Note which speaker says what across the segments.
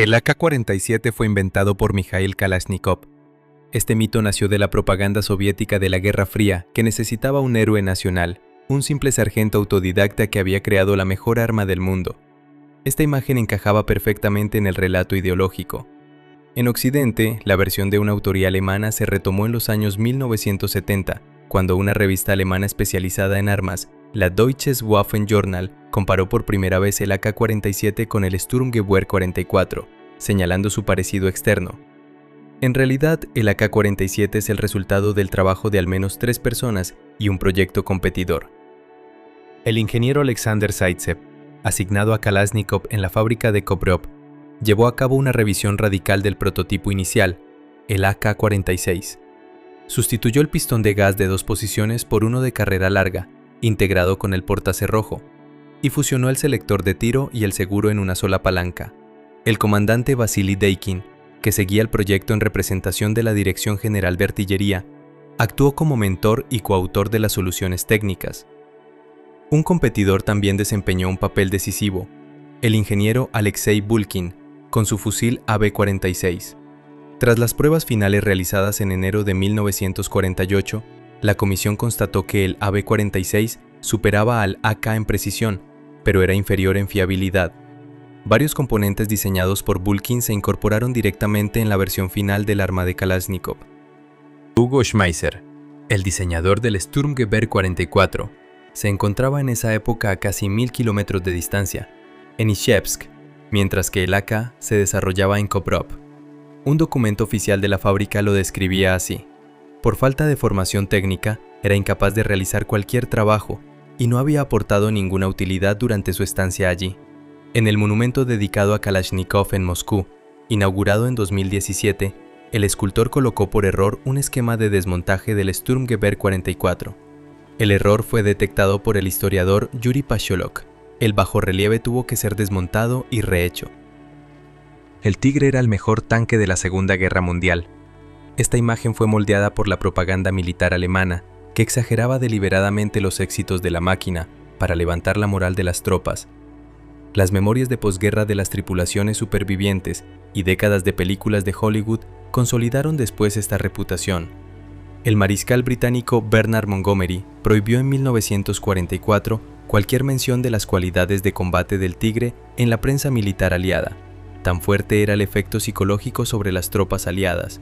Speaker 1: El AK-47 fue inventado por Mikhail Kalashnikov. Este mito nació de la propaganda soviética de la Guerra Fría, que necesitaba un héroe nacional, un simple sargento autodidacta que había creado la mejor arma del mundo. Esta imagen encajaba perfectamente en el relato ideológico. En Occidente, la versión de una autoría alemana se retomó en los años 1970, cuando una revista alemana especializada en armas, la Deutsches Waffenjournal, comparó por primera vez el AK-47 con el Sturmgewehr 44, señalando su parecido externo. En realidad, el AK-47 es el resultado del trabajo de al menos 3 personas y un proyecto competidor. El ingeniero Alexander Zaitsev, asignado a Kalashnikov en la fábrica de Kobrov, llevó a cabo una revisión radical del prototipo inicial, el AK-46. Sustituyó el pistón de gas de 2 posiciones por uno de carrera larga, integrado con el portacerrojo, y fusionó el selector de tiro y el seguro en una sola palanca. El comandante Vasily Deikin, que seguía el proyecto en representación de la Dirección General de Artillería, actuó como mentor y coautor de las soluciones técnicas. Un competidor también desempeñó un papel decisivo, el ingeniero Alexei Bulkin, con su fusil AB-46. Tras las pruebas finales realizadas en enero de 1948, la comisión constató que el AB-46 superaba al AK en precisión, pero era inferior en fiabilidad. Varios componentes diseñados por Bulkin se incorporaron directamente en la versión final del arma de Kalashnikov. Hugo Schmeisser, el diseñador del Sturmgewehr 44, se encontraba en esa época a casi 1000 kilómetros de distancia, en Izhevsk, mientras que el AK se desarrollaba en Kobrov. Un documento oficial de la fábrica lo describía así: por falta de formación técnica, era incapaz de realizar cualquier trabajo y no había aportado ninguna utilidad durante su estancia allí. En el monumento dedicado a Kalashnikov en Moscú, inaugurado en 2017, el escultor colocó por error un esquema de desmontaje del Sturmgewehr 44. El error fue detectado por el historiador Yuri Pacholok. El bajorrelieve tuvo que ser desmontado y rehecho. El Tigre era el mejor tanque de la Segunda Guerra Mundial. Esta imagen fue moldeada por la propaganda militar alemana, que exageraba deliberadamente los éxitos de la máquina para levantar la moral de las tropas. Las memorias de posguerra de las tripulaciones supervivientes y décadas de películas de Hollywood consolidaron después esta reputación. El mariscal británico Bernard Montgomery prohibió en 1944 cualquier mención de las cualidades de combate del Tigre en la prensa militar aliada. Tan fuerte era el efecto psicológico sobre las tropas aliadas.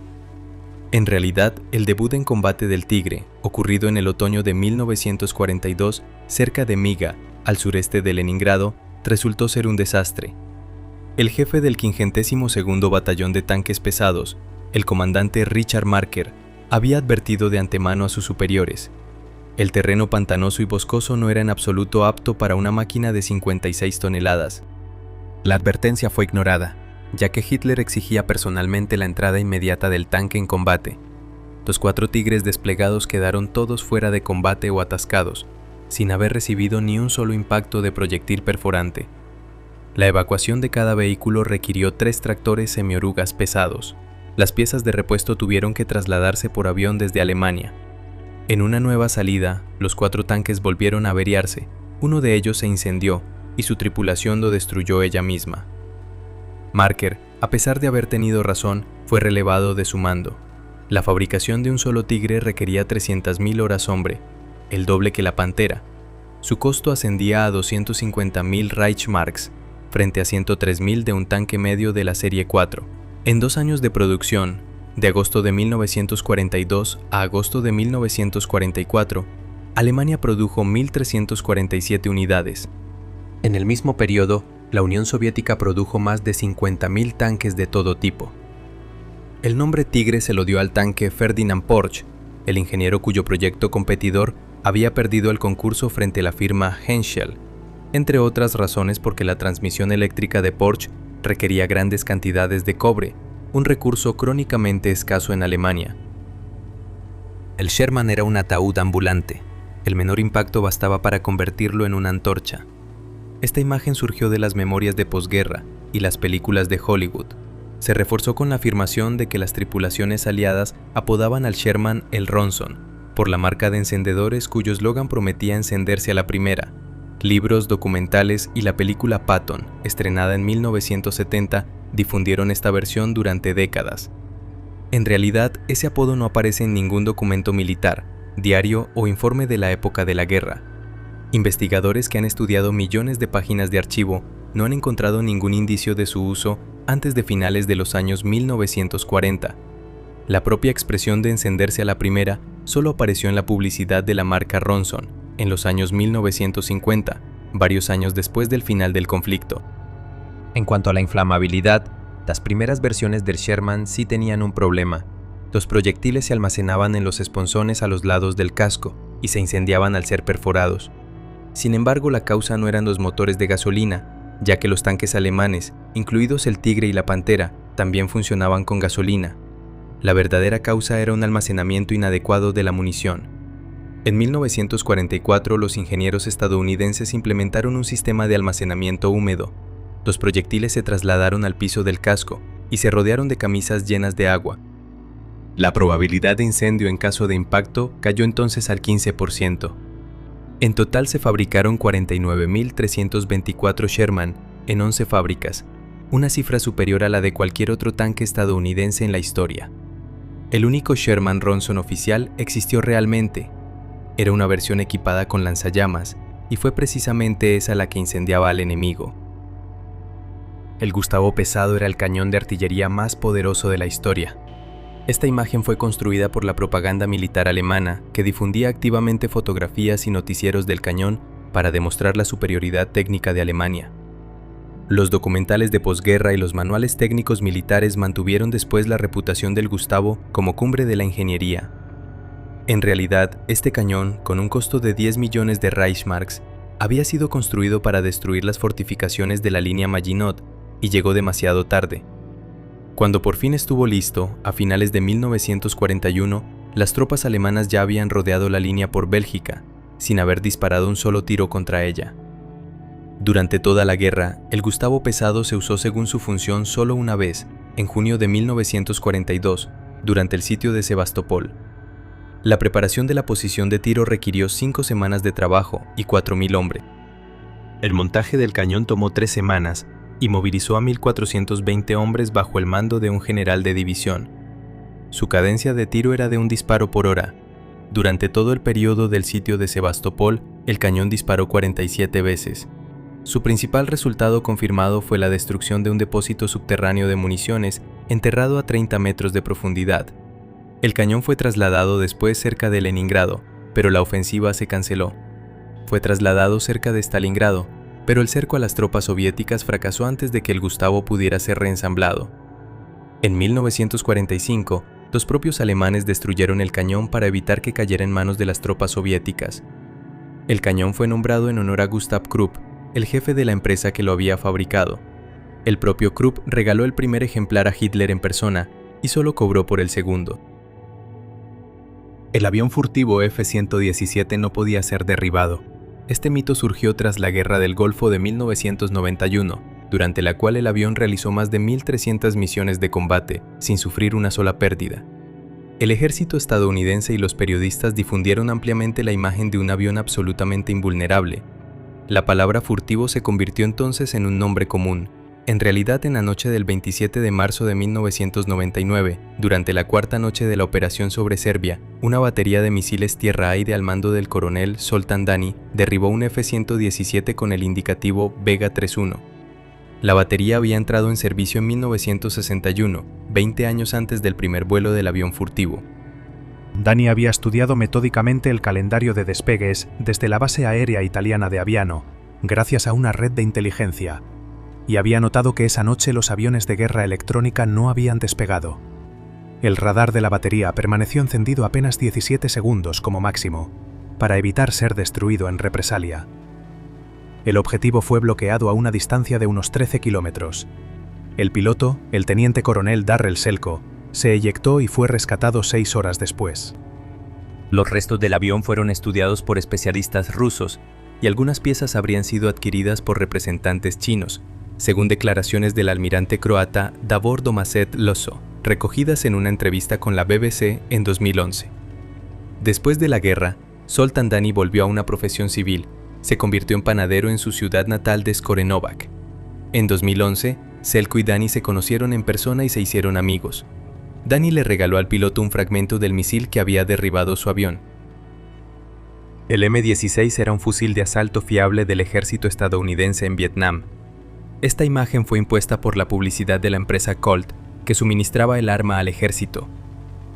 Speaker 1: En realidad, el debut en combate del Tigre, ocurrido en el otoño de 1942 cerca de Miga, al sureste de Leningrado, resultó ser un desastre. El jefe del 52º Batallón de Tanques Pesados, el comandante Richard Marker, había advertido de antemano a sus superiores. El terreno pantanoso y boscoso no era en absoluto apto para una máquina de 56 toneladas. La advertencia fue ignorada, ya que Hitler exigía personalmente la entrada inmediata del tanque en combate. Los 4 Tigres desplegados quedaron todos fuera de combate o atascados, sin haber recibido ni un solo impacto de proyectil perforante. La evacuación de cada vehículo requirió 3 tractores semiorugas pesados. Las piezas de repuesto tuvieron que trasladarse por avión desde Alemania. En una nueva salida, los 4 tanques volvieron a averiarse. Uno de ellos se incendió y su tripulación lo destruyó ella misma. Marker, a pesar de haber tenido razón, fue relevado de su mando. La fabricación de un solo Tigre requería 300.000 horas hombre, el doble que la Pantera. Su costo ascendía a 250.000 Reichsmarks, frente a 103.000 de un tanque medio de la serie 4. En 2 años de producción, de agosto de 1942 a agosto de 1944, Alemania produjo 1.347 unidades. En el mismo periodo, la Unión Soviética produjo más de 50.000 tanques de todo tipo. El nombre Tigre se lo dio al tanque Ferdinand Porsche, el ingeniero cuyo proyecto competidor había perdido el concurso frente a la firma Henschel, entre otras razones porque la transmisión eléctrica de Porsche requería grandes cantidades de cobre, un recurso crónicamente escaso en Alemania. El Sherman era un ataúd ambulante. El menor impacto bastaba para convertirlo en una antorcha. Esta imagen surgió de las memorias de posguerra y las películas de Hollywood. Se reforzó con la afirmación de que las tripulaciones aliadas apodaban al Sherman el Ronson, por la marca de encendedores cuyo eslogan prometía encenderse a la primera. Libros, documentales y la película Patton, estrenada en 1970, difundieron esta versión durante décadas. En realidad, ese apodo no aparece en ningún documento militar, diario o informe de la época de la guerra. Investigadores que han estudiado millones de páginas de archivo no han encontrado ningún indicio de su uso antes de finales de los años 1940. La propia expresión de encenderse a la primera solo apareció en la publicidad de la marca Ronson en los años 1950, varios años después del final del conflicto. En cuanto a la inflamabilidad, las primeras versiones del Sherman sí tenían un problema. Los proyectiles se almacenaban en los esponzones a los lados del casco y se incendiaban al ser perforados. Sin embargo, la causa no eran los motores de gasolina, ya que los tanques alemanes, incluidos el Tigre y la Pantera, también funcionaban con gasolina. La verdadera causa era un almacenamiento inadecuado de la munición. En 1944, los ingenieros estadounidenses implementaron un sistema de almacenamiento húmedo. Los proyectiles se trasladaron al piso del casco y se rodearon de camisas llenas de agua. La probabilidad de incendio en caso de impacto cayó entonces al 15%. En total se fabricaron 49.324 Sherman en 11 fábricas, una cifra superior a la de cualquier otro tanque estadounidense en la historia. El único Sherman Ronson oficial existió realmente. Era una versión equipada con lanzallamas, y fue precisamente esa la que incendiaba al enemigo. El Gustavo Pesado era el cañón de artillería más poderoso de la historia. Esta imagen fue construida por la propaganda militar alemana, que difundía activamente fotografías y noticieros del cañón para demostrar la superioridad técnica de Alemania. Los documentales de posguerra y los manuales técnicos militares mantuvieron después la reputación del Gustavo como cumbre de la ingeniería. En realidad, este cañón, con un costo de 10 millones de Reichsmarks, había sido construido para destruir las fortificaciones de la línea Maginot y llegó demasiado tarde. Cuando por fin estuvo listo, a finales de 1941, las tropas alemanas ya habían rodeado la línea por Bélgica, sin haber disparado un solo tiro contra ella. Durante toda la guerra, el Gustavo Pesado se usó según su función solo una vez, en junio de 1942, durante el sitio de Sebastopol. La preparación de la posición de tiro requirió 5 semanas de trabajo y 4.000 hombres. El montaje del cañón tomó 3 semanas, y movilizó a 1.420 hombres bajo el mando de un general de división. Su cadencia de tiro era de un disparo por hora. Durante todo el periodo del sitio de Sebastopol, el cañón disparó 47 veces. Su principal resultado confirmado fue la destrucción de un depósito subterráneo de municiones enterrado a 30 metros de profundidad. El cañón fue trasladado después cerca de Leningrado, pero la ofensiva se canceló. Fue trasladado cerca de Stalingrado, pero el cerco a las tropas soviéticas fracasó antes de que el Gustavo pudiera ser reensamblado. En 1945, los propios alemanes destruyeron el cañón para evitar que cayera en manos de las tropas soviéticas. El cañón fue nombrado en honor a Gustav Krupp, el jefe de la empresa que lo había fabricado. El propio Krupp regaló el primer ejemplar a Hitler en persona y solo cobró por el segundo. El avión furtivo F-117 no podía ser derribado. Este mito surgió tras la Guerra del Golfo de 1991, durante la cual el avión realizó más de 1.300 misiones de combate, sin sufrir una sola pérdida. El ejército estadounidense y los periodistas difundieron ampliamente la imagen de un avión absolutamente invulnerable. La palabra furtivo se convirtió entonces en un nombre común. En realidad, en la noche del 27 de marzo de 1999, durante la cuarta noche de la operación sobre Serbia, una batería de misiles tierra-aire al mando del coronel Zoltán Dani derribó un F-117 con el indicativo Vega 31. La batería había entrado en servicio en 1961, 20 años antes del primer vuelo del avión furtivo.
Speaker 2: Dani había estudiado metódicamente el calendario de despegues desde la base aérea italiana de Aviano, gracias a una red de inteligencia, y había notado que esa noche los aviones de guerra electrónica no habían despegado. El radar de la batería permaneció encendido apenas 17 segundos como máximo, para evitar ser destruido en represalia. El objetivo fue bloqueado a una distancia de unos 13 kilómetros. El piloto, el teniente coronel Darrell Selko, se eyectó y fue rescatado 6 horas después.
Speaker 1: Los restos del avión fueron estudiados por especialistas rusos y algunas piezas habrían sido adquiridas por representantes chinos, según declaraciones del almirante croata Davor Domazet Loso, recogidas en una entrevista con la BBC en 2011. Después de la guerra, Zoltán Dani volvió a una profesión civil. Se convirtió en panadero en su ciudad natal de Skorenovac. En 2011, Selko y Danny se conocieron en persona y se hicieron amigos. Danny le regaló al piloto un fragmento del misil que había derribado su avión. El M-16 era un fusil de asalto fiable del ejército estadounidense en Vietnam. Esta imagen fue impuesta por la publicidad de la empresa Colt, que suministraba el arma al ejército.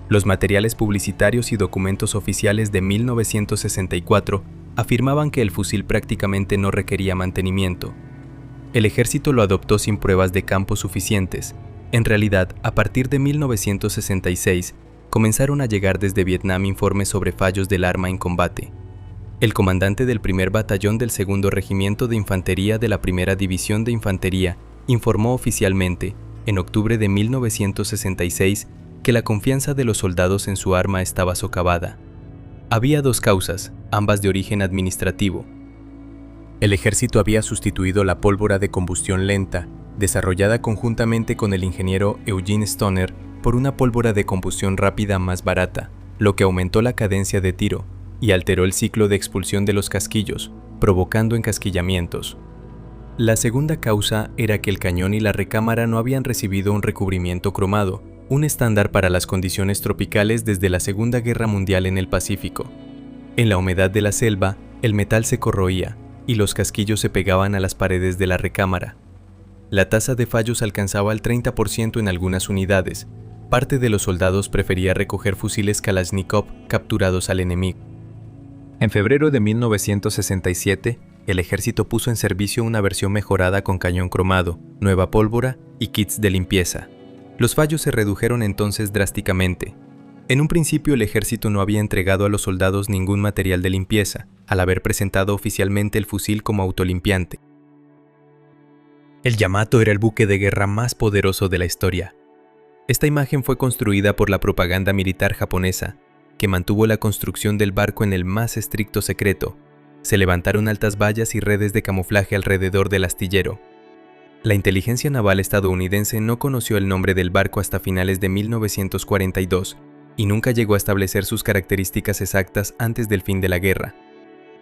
Speaker 1: Los materiales publicitarios y documentos oficiales de 1964 afirmaban que el fusil prácticamente no requería mantenimiento. El ejército lo adoptó sin pruebas de campo suficientes. En realidad, a partir de 1966, comenzaron a llegar desde Vietnam informes sobre fallos del arma en combate. El comandante del primer batallón del segundo regimiento de infantería de la primera división de infantería informó oficialmente, en octubre de 1966, que la confianza de los soldados en su arma estaba socavada. Había dos causas, ambas de origen administrativo. El ejército había sustituido la pólvora de combustión lenta, desarrollada conjuntamente con el ingeniero Eugene Stoner, por una pólvora de combustión rápida más barata, lo que aumentó la cadencia de tiro y alteró el ciclo de expulsión de los casquillos, provocando encasquillamientos. La segunda causa era que el cañón y la recámara no habían recibido un recubrimiento cromado, un estándar para las condiciones tropicales desde la Segunda Guerra Mundial en el Pacífico. En la humedad de la selva, el metal se corroía y los casquillos se pegaban a las paredes de la recámara. La tasa de fallos alcanzaba el 30% en algunas unidades. Parte de los soldados prefería recoger fusiles Kalashnikov capturados al enemigo. En febrero de 1967, el ejército puso en servicio una versión mejorada con cañón cromado, nueva pólvora y kits de limpieza. Los fallos se redujeron entonces drásticamente. En un principio el ejército no había entregado a los soldados ningún material de limpieza, al haber presentado oficialmente el fusil como autolimpiante. El Yamato era el buque de guerra más poderoso de la historia. Esta imagen fue construida por la propaganda militar japonesa, que mantuvo la construcción del barco en el más estricto secreto. Se levantaron altas vallas y redes de camuflaje alrededor del astillero. La inteligencia naval estadounidense no conoció el nombre del barco hasta finales de 1942 y nunca llegó a establecer sus características exactas antes del fin de la guerra.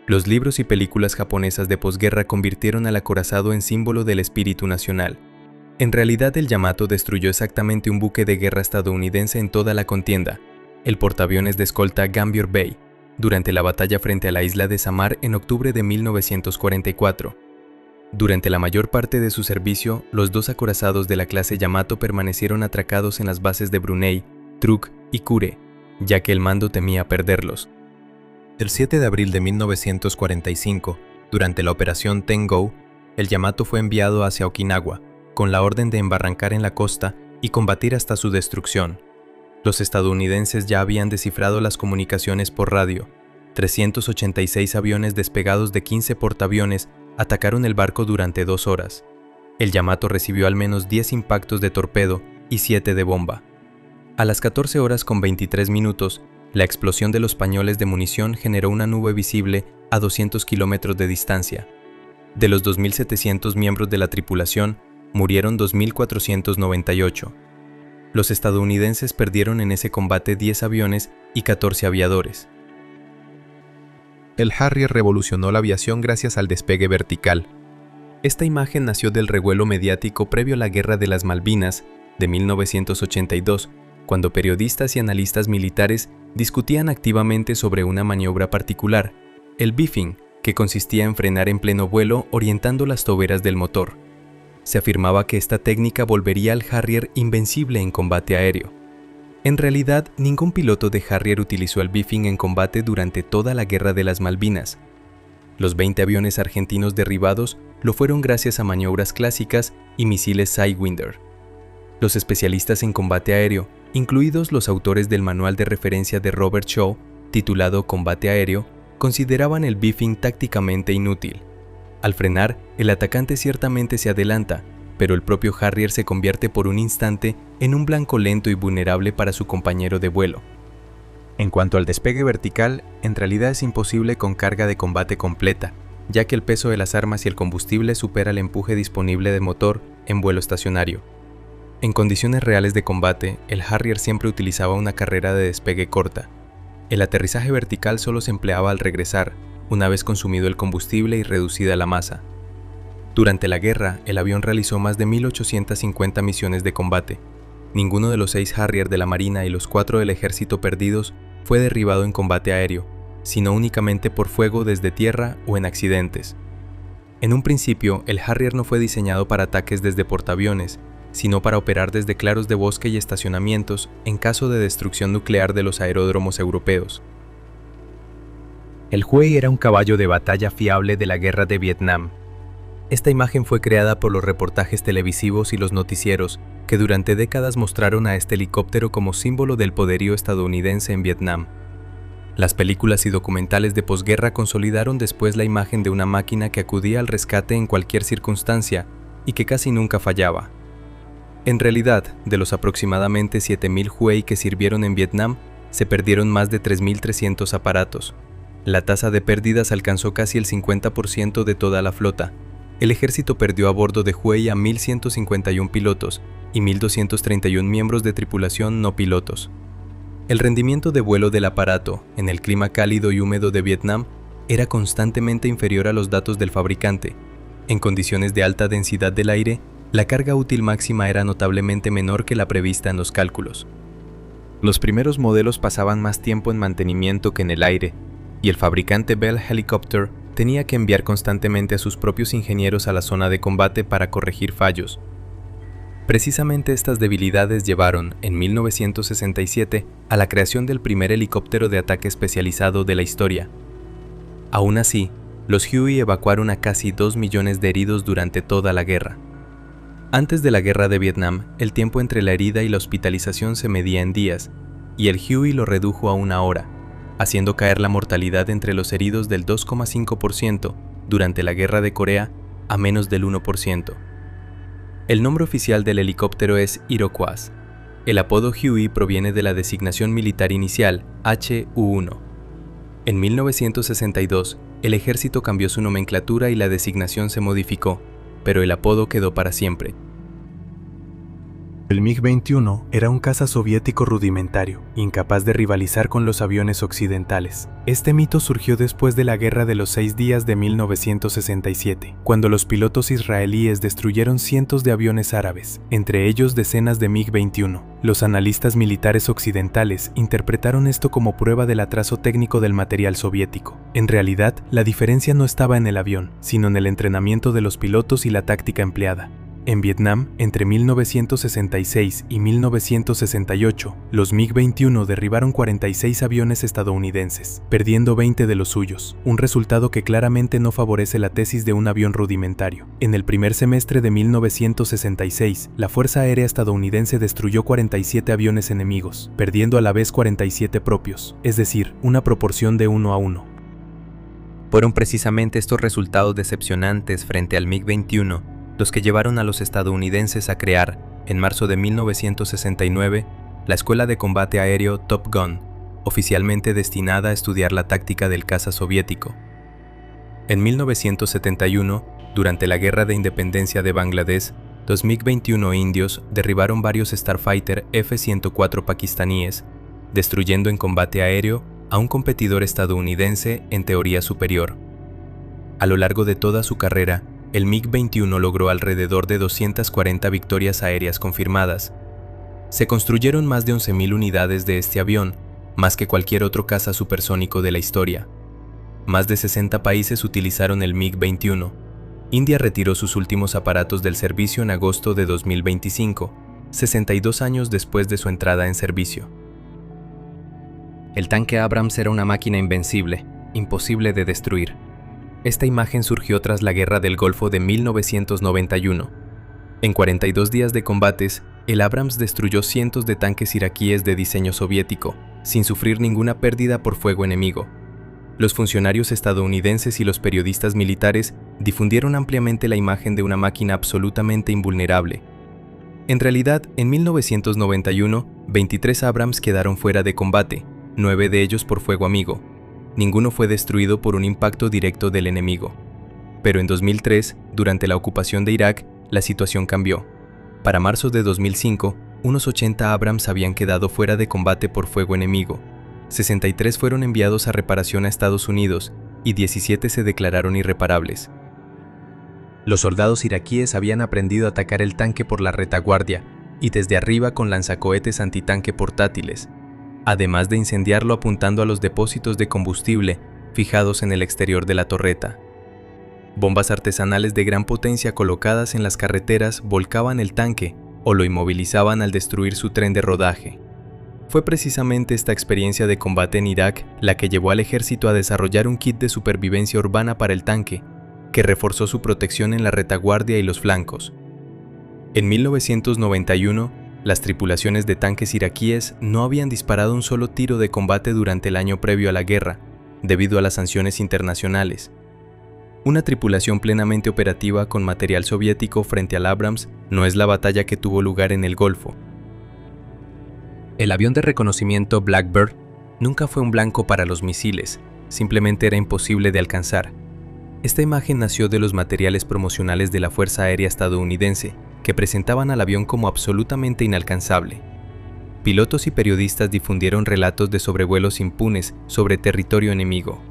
Speaker 1: Los libros y películas japonesas de posguerra convirtieron al acorazado en símbolo del espíritu nacional. En realidad, el Yamato destruyó exactamente un buque de guerra estadounidense en toda la contienda, el portaaviones de escolta Gambier Bay, durante la batalla frente a la isla de Samar en octubre de 1944. Durante la mayor parte de su servicio, los dos acorazados de la clase Yamato permanecieron atracados en las bases de Brunei, Truk y Kure, ya que el mando temía perderlos. El 7 de abril de 1945, durante la operación Tengo, el Yamato fue enviado hacia Okinawa, con la orden de embarrancar en la costa y combatir hasta su destrucción. Los estadounidenses ya habían descifrado las comunicaciones por radio. 386 aviones despegados de 15 portaaviones atacaron el barco durante 2 horas. El Yamato recibió al menos 10 impactos de torpedo y 7 de bomba. A las 14 horas con 23 minutos, la explosión de los pañoles de munición generó una nube visible a 200 kilómetros de distancia. De los 2.700 miembros de la tripulación, murieron 2.498. Los estadounidenses perdieron en ese combate 10 aviones y 14 aviadores. El Harrier revolucionó la aviación gracias al despegue vertical. Esta imagen nació del revuelo mediático previo a la Guerra de las Malvinas de 1982, cuando periodistas y analistas militares discutían activamente sobre una maniobra particular, el beefing, que consistía en frenar en pleno vuelo orientando las toberas del motor. Se afirmaba que esta técnica volvería al Harrier invencible en combate aéreo. En realidad, ningún piloto de Harrier utilizó el beefing en combate durante toda la Guerra de las Malvinas. Los 20 aviones argentinos derribados lo fueron gracias a maniobras clásicas y misiles Sidewinder. Los especialistas en combate aéreo, incluidos los autores del manual de referencia de Robert Shaw, titulado Combate Aéreo, consideraban el beefing tácticamente inútil. Al frenar, el atacante ciertamente se adelanta, pero el propio Harrier se convierte por un instante en un blanco lento y vulnerable para su compañero de vuelo. En cuanto al despegue vertical, en realidad es imposible con carga de combate completa, ya que el peso de las armas y el combustible supera el empuje disponible de motor en vuelo estacionario. En condiciones reales de combate, el Harrier siempre utilizaba una carrera de despegue corta. El aterrizaje vertical solo se empleaba al regresar, una vez consumido el combustible y reducida la masa. Durante la guerra, el avión realizó más de 1.850 misiones de combate. Ninguno de los 6 Harrier de la Marina y los 4 del Ejército perdidos fue derribado en combate aéreo, sino únicamente por fuego desde tierra o en accidentes. En un principio, el Harrier no fue diseñado para ataques desde portaaviones, sino para operar desde claros de bosque y estacionamientos en caso de destrucción nuclear de los aeródromos europeos. El Huey era un caballo de batalla fiable de la guerra de Vietnam. Esta imagen fue creada por los reportajes televisivos y los noticieros que durante décadas mostraron a este helicóptero como símbolo del poderío estadounidense en Vietnam. Las películas y documentales de posguerra consolidaron después la imagen de una máquina que acudía al rescate en cualquier circunstancia y que casi nunca fallaba. En realidad, de los aproximadamente 7.000 Huey que sirvieron en Vietnam, se perdieron más de 3.300 aparatos. La tasa de pérdidas alcanzó casi el 50% de toda la flota. El ejército perdió a bordo de Huey a 1.151 pilotos y 1.231 miembros de tripulación no pilotos. El rendimiento de vuelo del aparato, en el clima cálido y húmedo de Vietnam, era constantemente inferior a los datos del fabricante. En condiciones de alta densidad del aire, la carga útil máxima era notablemente menor que la prevista en los cálculos. Los primeros modelos pasaban más tiempo en mantenimiento que en el aire, y el fabricante Bell Helicopter tenía que enviar constantemente a sus propios ingenieros a la zona de combate para corregir fallos. Precisamente estas debilidades llevaron, en 1967, a la creación del primer helicóptero de ataque especializado de la historia. Aún así, los Huey evacuaron a casi 2 millones de heridos durante toda la guerra. Antes de la guerra de Vietnam, el tiempo entre la herida y la hospitalización se medía en días, y el Huey lo redujo a 1 hora, haciendo caer la mortalidad entre los heridos del 2,5% durante la guerra de Corea a menos del 1%. El nombre oficial del helicóptero es Iroquois. El apodo Huey proviene de la designación militar inicial, HU-1. En 1962, el ejército cambió su nomenclatura y la designación se modificó, pero el apodo quedó para siempre.
Speaker 2: El MiG-21 era un caza soviético rudimentario, incapaz de rivalizar con los aviones occidentales. Este mito surgió después de la Guerra de los 6 días de 1967, cuando los pilotos israelíes destruyeron cientos de aviones árabes, entre ellos decenas de MiG-21. Los analistas militares occidentales interpretaron esto como prueba del atraso técnico del material soviético. En realidad, la diferencia no estaba en el avión, sino en el entrenamiento de los pilotos y la táctica empleada. En Vietnam, entre 1966 y 1968, los MiG-21 derribaron 46 aviones estadounidenses, perdiendo 20 de los suyos, un resultado que claramente no favorece la tesis de un avión rudimentario. En el primer semestre de 1966, la Fuerza Aérea estadounidense destruyó 47 aviones enemigos, perdiendo a la vez 47 propios, es decir, una proporción de 1 a 1.
Speaker 1: Fueron precisamente estos resultados decepcionantes frente al MiG-21 los que llevaron a los estadounidenses a crear, en marzo de 1969, la Escuela de Combate Aéreo Top Gun, oficialmente destinada a estudiar la táctica del caza soviético. En 1971, durante la Guerra de Independencia de Bangladesh, los MiG-21 indios derribaron varios Starfighter F-104 pakistaníes, destruyendo en combate aéreo a un competidor estadounidense en teoría superior. A lo largo de toda su carrera, el MiG-21 logró alrededor de 240 victorias aéreas confirmadas. Se construyeron más de 11.000 unidades de este avión, más que cualquier otro caza supersónico de la historia. Más de 60 países utilizaron el MiG-21. India retiró sus últimos aparatos del servicio en agosto de 2025, 62 años después de su entrada en servicio. El tanque Abrams era una máquina invencible, imposible de destruir. Esta imagen surgió tras la Guerra del Golfo de 1991. En 42 días de combates, el Abrams destruyó cientos de tanques iraquíes de diseño soviético, sin sufrir ninguna pérdida por fuego enemigo. Los funcionarios estadounidenses y los periodistas militares difundieron ampliamente la imagen de una máquina absolutamente invulnerable. En realidad, en 1991, 23 Abrams quedaron fuera de combate, 9 de ellos por fuego amigo. Ninguno fue destruido por un impacto directo del enemigo. Pero en 2003, durante la ocupación de Irak, la situación cambió. Para marzo de 2005, unos 80 Abrams habían quedado fuera de combate por fuego enemigo. 63 fueron enviados a reparación a Estados Unidos y 17 se declararon irreparables. Los soldados iraquíes habían aprendido a atacar el tanque por la retaguardia y desde arriba con lanzacohetes antitanque portátiles, además de incendiarlo apuntando a los depósitos de combustible fijados en el exterior de la torreta. Bombas artesanales de gran potencia colocadas en las carreteras volcaban el tanque o lo inmovilizaban al destruir su tren de rodaje. Fue precisamente esta experiencia de combate en Irak la que llevó al ejército a desarrollar un kit de supervivencia urbana para el tanque, que reforzó su protección en la retaguardia y los flancos. En 1991, las tripulaciones de tanques iraquíes no habían disparado un solo tiro de combate durante el año previo a la guerra, debido a las sanciones internacionales. Una tripulación plenamente operativa con material soviético frente al Abrams no es la batalla que tuvo lugar en el Golfo. El avión de reconocimiento Blackbird nunca fue un blanco para los misiles, simplemente era imposible de alcanzar. Esta imagen nació de los materiales promocionales de la Fuerza Aérea estadounidense, que presentaban al avión como absolutamente inalcanzable. Pilotos y periodistas difundieron relatos de sobrevuelos impunes sobre territorio enemigo.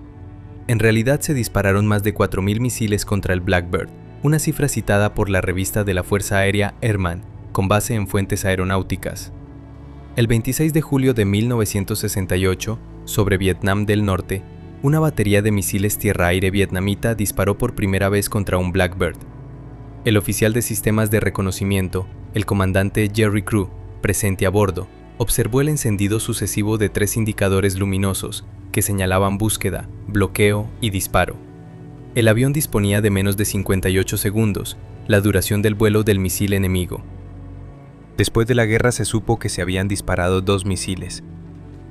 Speaker 1: En realidad se dispararon más de 4.000 misiles contra el Blackbird, una cifra citada por la revista de la Fuerza Aérea Airman, con base en fuentes aeronáuticas. El 26 de julio de 1968, sobre Vietnam del Norte, una batería de misiles tierra-aire vietnamita disparó por primera vez contra un Blackbird. El oficial de sistemas de reconocimiento, el comandante Jerry Crew, presente a bordo, observó el encendido sucesivo de 3 indicadores luminosos que señalaban búsqueda, bloqueo y disparo. El avión disponía de menos de 58 segundos, la duración del vuelo del misil enemigo. Después de la guerra se supo que se habían disparado 2 misiles.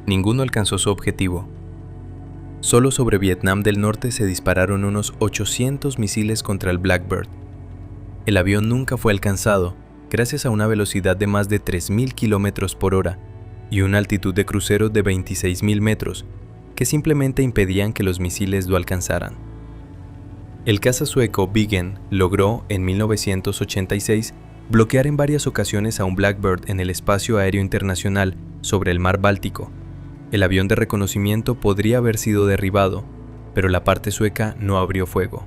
Speaker 1: Ninguno alcanzó su objetivo. Solo sobre Vietnam del Norte se dispararon unos 800 misiles contra el Blackbird. El avión nunca fue alcanzado, gracias a una velocidad de más de 3.000 km por hora y una altitud de crucero de 26.000 metros, que simplemente impedían que los misiles lo alcanzaran. El caza sueco Viggen logró, en 1986, bloquear en varias ocasiones a un Blackbird en el espacio aéreo internacional sobre el mar Báltico. El avión de reconocimiento podría haber sido derribado, pero la parte sueca no abrió fuego.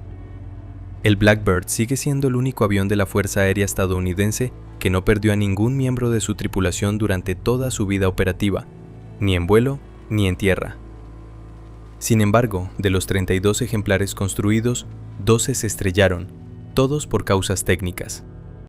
Speaker 1: El Blackbird sigue siendo el único avión de la Fuerza Aérea estadounidense que no perdió a ningún miembro de su tripulación durante toda su vida operativa, ni en vuelo ni en tierra. Sin embargo, de los 32 ejemplares construidos, 12 se estrellaron, todos por causas técnicas.